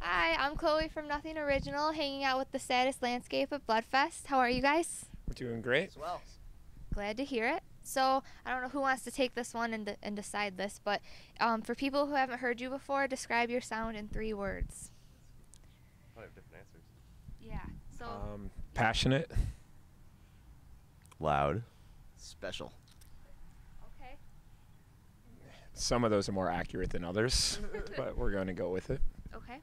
Hi, I'm Chloe from Nothing Original, hanging out with the Saddest Landscape at Bloodfest. How are you guys? We're doing great. Swell. Glad to hear it. So, I don't know who wants to take this one and decide this, but for people who haven't heard you before, describe your sound in 3 words. I have different answers. Yeah. So, Passionate. Loud. Special. okay. Some of those are more accurate than others, but we're going to go with it. Okay.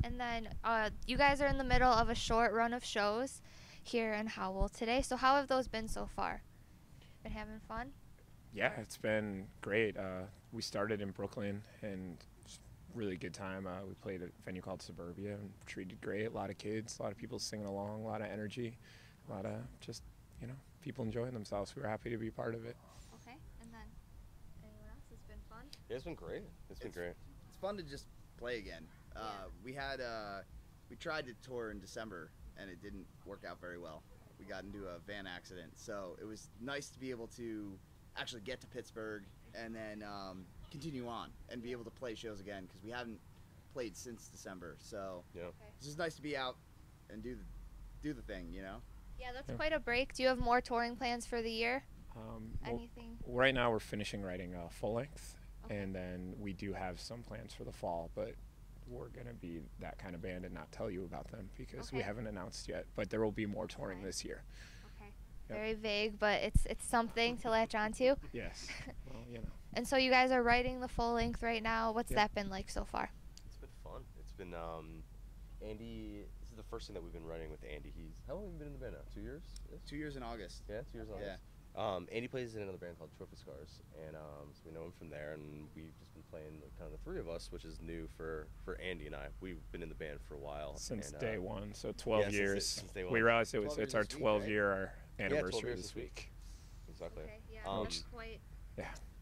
And then you guys are in the middle of a short run of shows here in Howell today. So, how have those been so far? Been having fun? Yeah, it's been great. We started in Brooklyn, and it's a really good time. We played at a venue called Suburbia and treated great. A lot of kids, a lot of people singing along, a lot of energy, a lot of just, people enjoying themselves. We were happy to be part of it. Okay. And then anyone else? It's been fun? Yeah, it's been great. It's been great. It's fun to just play again. We tried to tour in December and it didn't work out very well. We got into a van accident, so it was nice to be able to actually get to Pittsburgh and then continue on and be able to play shows again because we haven't played since December. So Yeah. it's just nice to be out and do the thing, Yeah, that's Yeah. quite a break. Do you have more touring plans for the year? Well, Anything? right now we're finishing writing full length, Okay. and then we do have some plans for the fall, but we're going to be that kind of band and not tell you about them because we Okay. haven't announced yet. But there will be more touring Okay. this year. Okay. Yep. Very vague, but it's something to latch onto. Yes. Well, And so you guys are writing the full length right now. What's Yep. that been like so far? It's been fun. It's been Andy. This is the first thing that we've been writing with Andy. How long have you been in the band now? 2 years? 2 years in August. Yeah, 2 years on Yeah. this. Andy plays in another band called Trophy Scars, and so we know him from there. And we've just been playing kind of the 3 of us, which is new for Andy and I. We've been in the band for a while since and, day one, so 12 yeah, years. since day one. We realized 12 it's years our this week, 12-year Yeah, 12 anniversary years this week. Exactly. Yeah, Um, that's quite.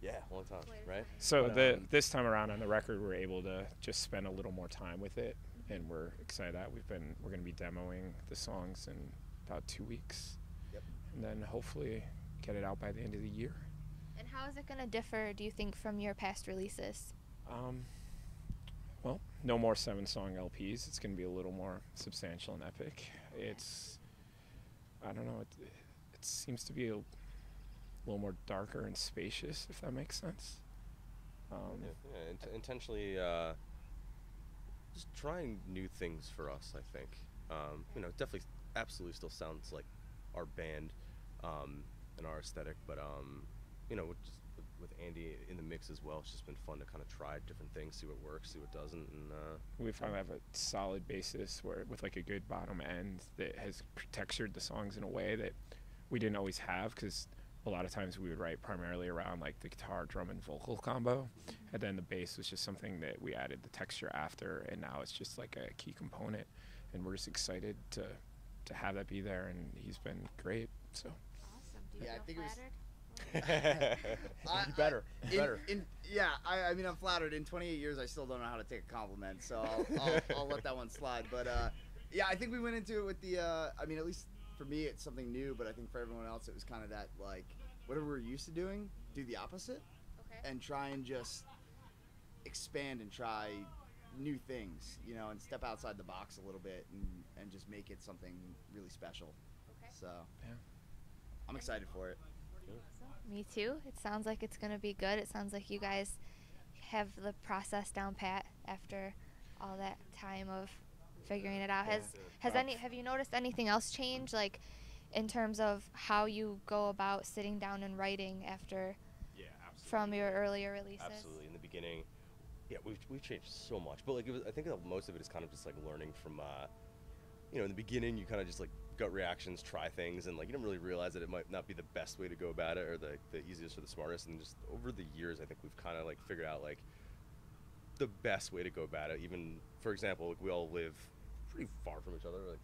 Yeah, long time, Quite a right? time. So But, this time around on the record, we're able to just spend a little more time with it, and we're excited that we're going to be demoing the songs in about 2 weeks, Yep. and then hopefully get it out by the end of the year. And how is it going to differ, do you think, from your past releases? Well, no more 7-song LPs. It's going to be a little more substantial and epic. I don't know, it seems to be a little more darker and spacious, if that makes sense. Intentionally just trying new things for us, I think. Definitely absolutely still sounds like our band and our aesthetic, but with Andy in the mix as well, it's just been fun to kind of try different things, see what works, see what doesn't, and We finally have a solid basis with like a good bottom end that has textured the songs in a way that we didn't always have, because a lot of times we would write primarily around like the guitar, drum, and vocal combo, and then the bass was just something that we added the texture after, and now it's just like a key component, and we're just excited to have that be there, and he's been great. So Awesome. Do you Yeah, I feel think it was- flattered? you better. I'm flattered. In 28 years, I still don't know how to take a compliment, so I'll let that one slide. But yeah, I think we went into it with the. At least for me, it's something new. But I think for everyone else, it was kind of that like whatever we're used to doing, do the opposite, Okay. and try and just expand and try new things, and step outside the box a little bit and just make it something really special. Okay. So yeah. I'm excited for it. Me too. It sounds like it's going to be good. It sounds like you guys have the process down pat after all that time of figuring it out. Have you noticed anything else change, like in terms of how you go about sitting down and writing after Yeah, absolutely. from your earlier releases? Absolutely. In the beginning, yeah, we've changed so much, but like I think that most of it is kind of just like learning from, in the beginning you kind of just like gut reactions, try things, and like you don't really realize that it might not be the best way to go about it or the easiest or the smartest. And just over the years, I think we've kind of like figured out like the best way to go about it. Even for example, like we all live pretty far from each other, like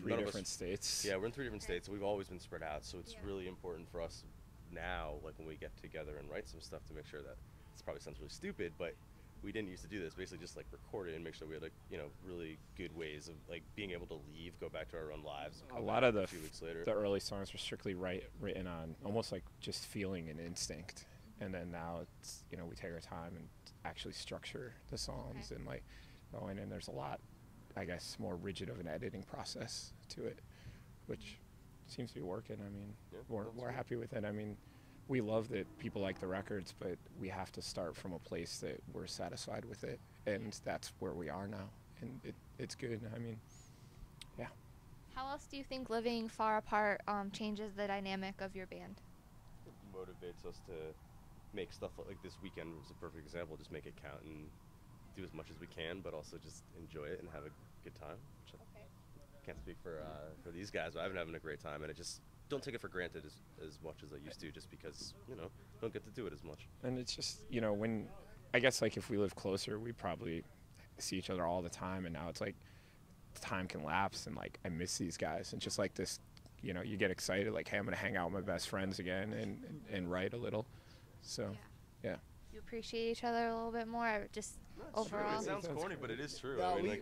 3 none of different us, states. Yeah, we're in 3 different states, so we've always been spread out. So it's Yeah. really important for us now, like when we get together and write some stuff, to make sure that this probably sounds really stupid, but we didn't used to do this. Basically, just like record it and make sure we had like really good ways of like being able to leave, go back to our own lives. And A come lot back of a few weeks later. the early songs were strictly written on almost like just feeling and instinct, and then now it's we take our time and actually structure the songs and like going, and there's a lot I guess, more rigid of an editing process to it, which seems to be working. I mean, we're happy with it. I mean, we love that people like the records, but we have to start from a place that we're satisfied with it, and that's where we are now, and it's good. I mean, yeah. How else do you think living far apart changes the dynamic of your band? It motivates us to make stuff like this weekend was a perfect example. Just make it count and do as much as we can, but also just enjoy it and have a good time. Which Okay. I can't speak for these guys, but I've been having a great time, and it just don't take it for granted as much as I used to, just because don't get to do it as much. And it's just, when, I guess, like, if we live closer, we probably see each other all the time, and now it's like time can lapse, and like I miss these guys, and just like this, you get excited, like, hey, I'm gonna hang out with my best friends again and write a little. So yeah. You appreciate each other a little bit more, just overall. It sounds corny, but it is true. No, I mean,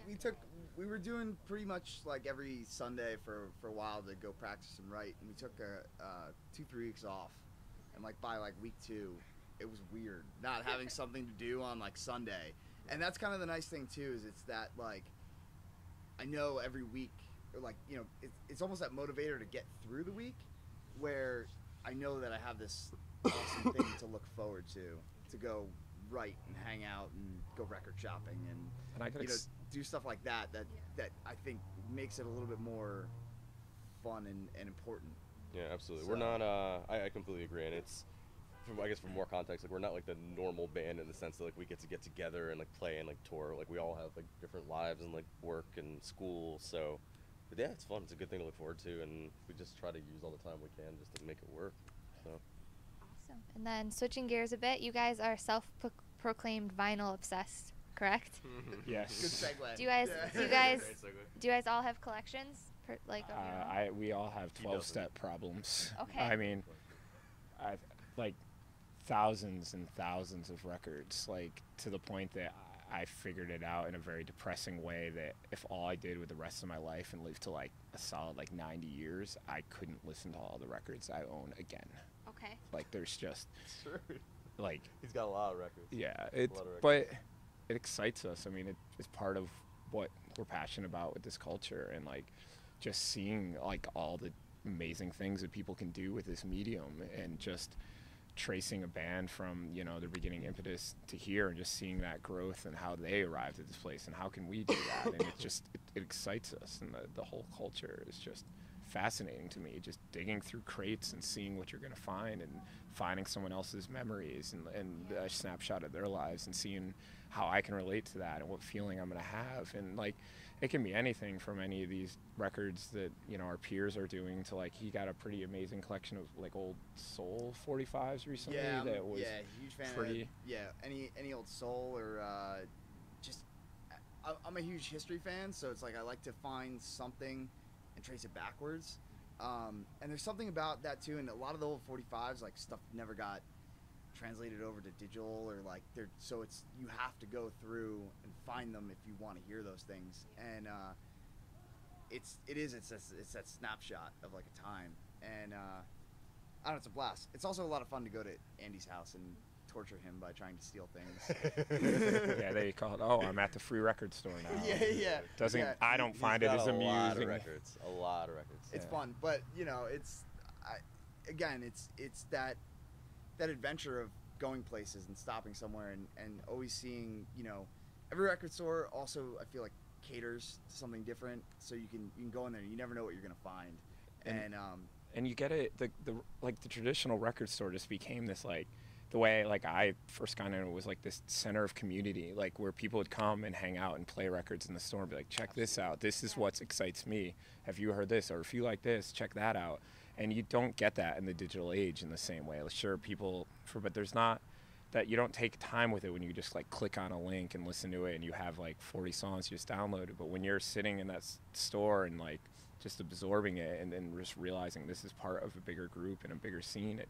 we were doing pretty much like every Sunday for a while to go practice and write, and we took 2-3 weeks off, and like by like week 2 it was weird not having something to do on like Sunday. And that's kind of the nice thing too, is it's that, like, I know every week, or like, it's almost that motivator to get through the week, where I know that I have this awesome thing to look forward to go write and hang out and go record shopping and I gotta do stuff like that I think makes it a little bit more fun and important. Yeah, absolutely. So, We're not. I completely agree, and it's. I guess for more context, like, we're not like the normal band in the sense that like we get together and like play and like tour. Like, we all have like different lives and like work and school. So, but yeah, it's fun. It's a good thing to look forward to, and we just try to use all the time we can just to make it work. So. Awesome. And then switching gears a bit, you guys are self-proclaimed vinyl obsessed, correct? Yes. Good segue. Do you guys Great segue. do you guys all have collections? Of your own? We all have He doesn't. 12-step problems. Okay. I mean, I've like thousands and thousands of records, like, to the point that I figured it out in a very depressing way that if all I did with the rest of my life and lived to like a solid like 90 years, I couldn't listen to all the records I own again. Okay. Like, there's just Sure. like, He's got a lot of records. yeah, lot of but it excites us. I mean, it's part of what we're passionate about with this culture, and like just seeing like all the amazing things that people can do with this medium, and just tracing a band from their beginning impetus to here, and just seeing that growth and how they arrived at this place, and how can we do that. And it excites us, and the whole culture is just fascinating to me, just digging through crates and seeing what you're going to find, and finding someone else's memories and a snapshot of their lives, and seeing how I can relate to that and what feeling I'm going to have. And like, it can be anything from any of these records that our peers are doing to, like, he got a pretty amazing collection of like old soul 45s recently. That was huge fan pretty of any old soul, or just I'm a huge history fan, so it's like I like to find something and trace it backwards, and there's something about that too. And a lot of the old 45s, like, stuff never got translated over to digital, or like so it's, you have to go through and find them if you want to hear those things. And it's that snapshot of like a time, and I don't know, it's a blast. It's also a lot of fun to go to Andy's house and torture him by trying to steal things. yeah, they call it, oh, I'm at the free record store now. yeah. Doesn't Yeah. I don't find it as A lot of amusing. records. A lot of records. It's Yeah. fun, but it's that adventure of going places and stopping somewhere and always seeing, every record store also, I feel like, caters to something different, so you can go in there and you never know what you're gonna find. And you get it, the traditional record store just became this, like, the way like I first got into it was like this center of community, like where people would come and hang out and play records in the store and be like, check this out, this is what excites me, have you heard this, or if you like this, check that out. And you don't get that in the digital age in the same way. Sure, but there's not that, you don't take time with it when you just like click on a link and listen to it and you have like 40 songs you just downloaded. But when you're sitting in that store and like just absorbing it and then just realizing this is part of a bigger group and a bigger scene,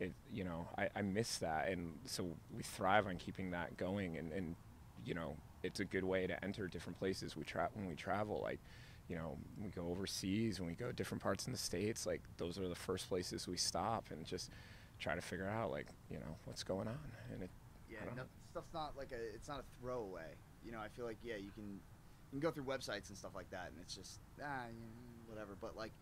I miss that. And so we thrive on keeping that going, and it's a good way to enter different places when we travel. Like, we go overseas, when we go different parts in the States, like, those are the first places we stop and just try to figure out, like, what's going on. And stuff's not like it's not a throwaway. I feel like, you can you can go through websites and stuff like that, and it's just whatever. But like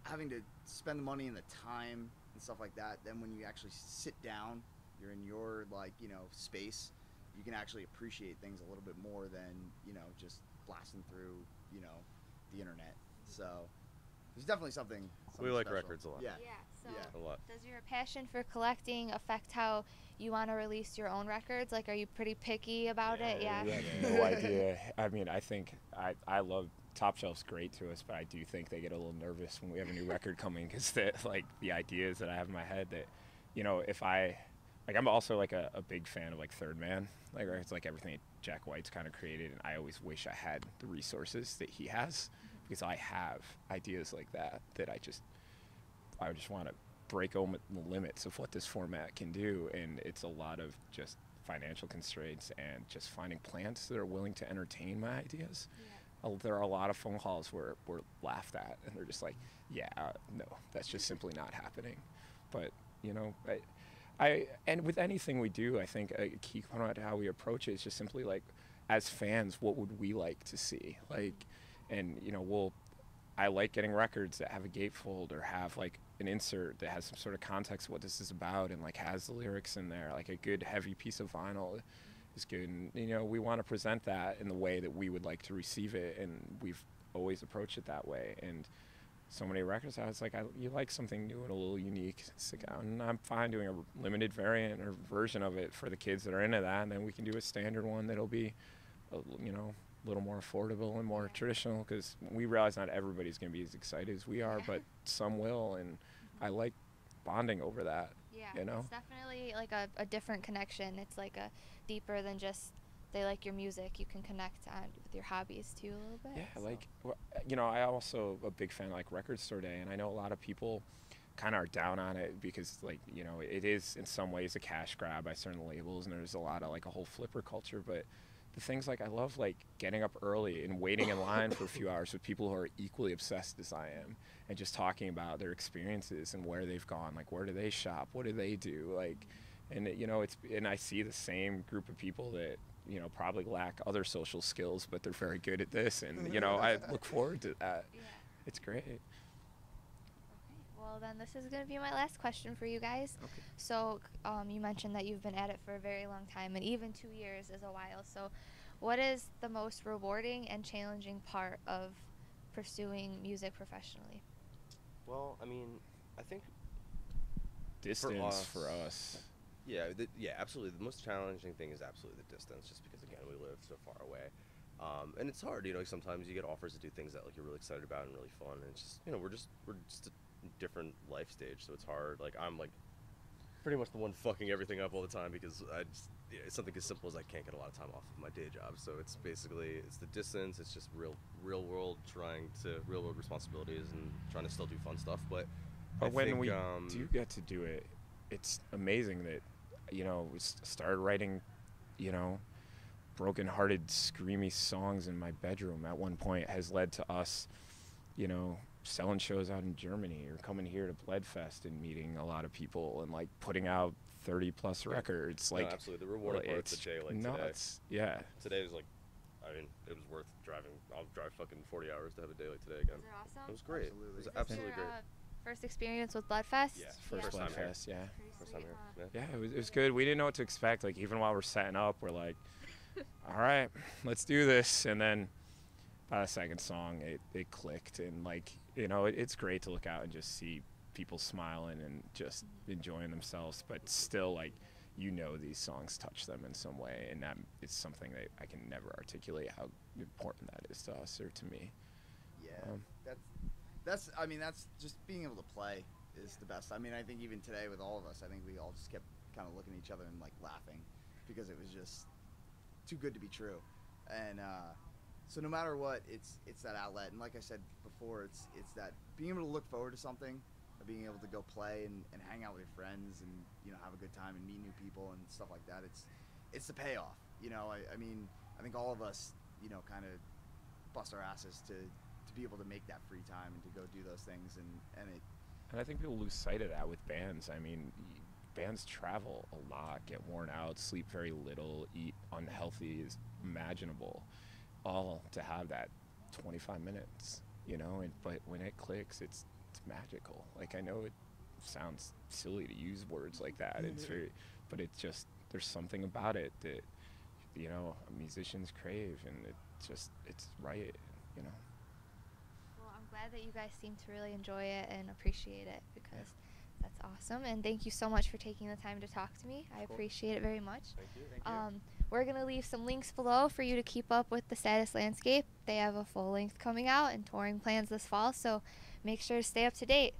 having to spend the money and the time and stuff like that, then when you actually sit down, you're in your like space, you can actually appreciate things a little bit more than just blasting through the internet. So there's definitely something We like special. records a lot. Yeah. Yeah. So A lot. does your passion for collecting affect how you want to release your own records? Like, are you pretty picky about it? Yeah. You have no idea. I mean, I think I love Top Shelf's great to us, but I do think they get a little nervous when we have a new record coming because like the ideas that I have in my head that, if I like, I'm also like a big fan of like Third Man. Like it's like everything Jack White's kind of created, and I always wish I had the resources that he has because I have ideas like that I just want to break the limits of what this format can do, and it's a lot of just financial constraints and just finding plants that are willing to entertain my ideas. There are a lot of phone calls where we're laughed at and they're just like, no, that's just simply not happening. But I and with anything we do, I think a key component to how we approach it is just simply like, as fans, what would we like to see? Like, and I like getting records that have a gatefold or have like an insert that has some sort of context of what this is about and like has the lyrics in there. Like a good heavy piece of vinyl is good, and we want to present that in the way that we would like to receive it, and we've always approached it that way. And so many records, I was like, you like something new and a little unique. It's like, and I'm fine doing a limited variant or version of it for the kids that are into that, and then we can do a standard one that'll be, a little more affordable and more traditional, because we realize not everybody's going to be as excited as we are, but some will, and I like bonding over that. Yeah, it's definitely like a different connection. It's like a deeper than just they like your music. You can connect on with your hobbies too a little bit. Yeah, so. like I also a big fan of like Record Store Day, and I know a lot of people kind of are down on it because like it is in some ways a cash grab by certain labels, and there's a lot of like a whole flipper culture. But the things like I love like getting up early and waiting in line for a few hours with people who are equally obsessed as I am, and just talking about their experiences and where they've gone, like where do they shop, what do they do, like, and it's, and I see the same group of people that probably lack other social skills, but they're very good at this, and I look forward to that. Yeah. It's great. Okay. Well, then this is going to be my last question for you guys. Okay. So you mentioned that you've been at it for a very long time, and even 2 years is a while. So what is the most rewarding and challenging part of pursuing music professionally? Well, I mean, I think Distance for us. Yeah, absolutely. The most challenging thing is absolutely the distance, just because again we live so far away, and it's hard. Sometimes you get offers to do things that like you're really excited about and really fun, and it's just we're just a different life stage, so it's hard. Like I'm like pretty much the one fucking everything up all the time because it's something as simple as I can't get a lot of time off of my day job. So it's basically the distance. It's just real world responsibilities and trying to still do fun stuff. But when we do get to do it, it's amazing that we started writing broken-hearted screamy songs in my bedroom at one point has led to us selling shows out in Germany or coming here to Bloodfest and meeting a lot of people and like putting out 30 plus records. Like, no, absolutely, the rewarding part of the day, like nuts. Today. Yeah. Today was like, I mean, it was worth driving. I'll drive fucking 40 hours to have a day like today again. Was it awesome? It was great. Absolutely. It was Is absolutely this your, great. First experience with Bloodfest? Yeah, First time here. Bloodfest, yeah. Pretty First sweet, time huh? here. Yeah, it was good. We didn't know what to expect. Like, even while we're setting up, we're like, all right, let's do this. And then by the second song, it clicked. And, like, it's great to look out and just see people smiling and just enjoying themselves. But still, like, these songs touch them in some way. And that is something that I can never articulate how important that is to us or to me. Yeah, that's just being able to play is the best. I mean, I think even today with all of us, I think we all just kept kind of looking at each other and like laughing because it was just too good to be true. And so no matter what, it's that outlet. And like I said before, it's that being able to look forward to something, being able to go play and hang out with your friends and have a good time and meet new people and stuff like that. It's the payoff. I mean, I think all of us kind of bust our asses to be able to make that free time and to go do those things, and I think people lose sight of that with bands. I mean, bands travel a lot, get worn out, sleep very little, eat unhealthy as imaginable, all to have that 25 minutes, you know, and but when it clicks, it's magical. Like, I know it sounds silly to use words like that. It's very, but it's just, there's something about it that, you know, musicians crave, and it's right, you know. Well, I'm glad that you guys seem to really enjoy it and appreciate it, because that's awesome. And thank you so much for taking the time to talk to me. I appreciate it very much. Thank you. Thank you. We're going to leave some links below for you to keep up with the Saddest Landscape. They have a full length coming out and touring plans this fall, so make sure to stay up to date.